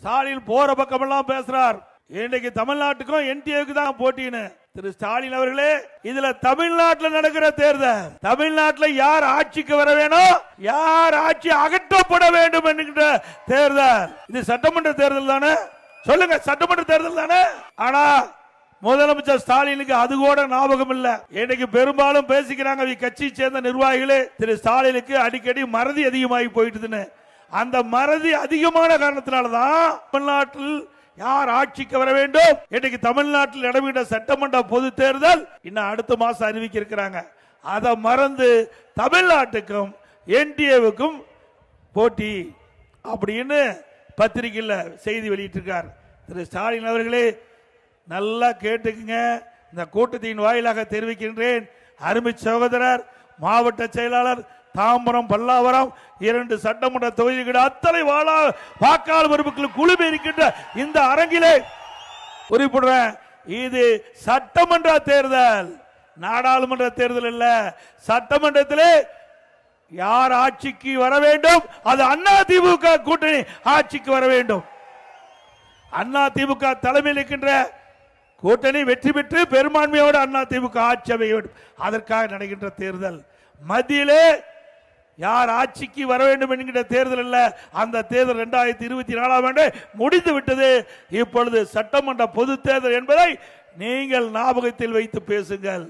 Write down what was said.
ஸ்டாலின் போற பக்கமெல்லாம் பேசுறார். இன்னைக்கு தமிழ்நாட்டுக்கும் என்டிஏக்கு தான் போட்டின்னு. திரு ஸ்டாலின் அவர்களே, இதுல தமிழ்நாட்டில் நடக்கிற தேர்தல், தமிழ்நாட்டில் யார் ஆட்சிக்கு வர வேணும், யார் ஆட்சி அகற்றப்பட வேண்டும் என்கிற தேர்தல். இது சட்டமன்ற தேர்தல் தானே? சொல்லுங்க, சட்டமன்ற தேர்தல் தானே? ஆனா முதலமைச்சர் ஸ்டாலினுக்கு அது கூட ஞாபகம் இல்ல. இன்னைக்கு பெரும்பாலும் பேசிக்கிறாங்க கட்சியை சேர்ந்த நிர்வாகிகளே, திரு ஸ்டாலினுக்கு அடிக்கடி மறதி அதிகமாகி போயிட்டுதுன்னு. அந்த மறதி அதிகமான காரணத்தினாலதான் தமிழ்நாட்டில் யார் ஆட்சிக்கு வர வேண்டும், இன்னைக்கு தமிழ்நாட்டில் நடைபெற்ற சட்டமன்ற பொது தேர்தல் இன்னும் அடுத்த மாசம் அறிவிக்க இருக்கிறாங்க. அதை மறந்து தமிழ்நாட்டுக்கும் என்டிஏவுக்கும் போட்டி அப்படின்னு பத்திரிகையில் செய்தி வெளியிட்டிருக்கார். திரு ஸ்டாலின் அவர்களே, நல்லா கேட்டுக்குங்க. இந்த கூட்டத்தின் வாயிலாக தெரிவிக்கின்றேன், அருமை சகோதரர் மாவட்ட செயலாளர் தாம்பரம் பல்லாவரம் 2 சட்டமன்ற தொகுதிகள் அத்தனை வாக்காளர் உறுப்பினர்கள் குழுமி இருக்கின்ற இந்த அரங்கிலே குறிப்பிடுறேன், இது சட்டமன்ற தேர்தல், நாடாளுமன்ற தேர்தல் இல்ல. சட்டமன்றத்திலே யார் ஆட்சிக்கு வர வேண்டும், அது அதிமுக கூட்டணி ஆட்சிக்கு வர வேண்டும். அதிமுக தலைமையில் இருக்கின்ற கூட்டணி வெற்றி பெற்று பெரும்பான்மையோடு அதிமுக ஆட்சி அமைய வேண்டும். அதற்காக நடக்கின்ற தேர்தல். மத்தியிலே யார் ஆட்சிக்கு வர வேண்டும் என்கிற தேர்தல் அல்ல. அந்த தேர்தல் 2024ஆம் ஆண்டு முடிந்து விட்டது. இப்பொழுது சட்டமன்ற பொது தேர்தல் என்பதை நீங்கள் ஞாபகத்தில் வைத்து பேசுங்கள்.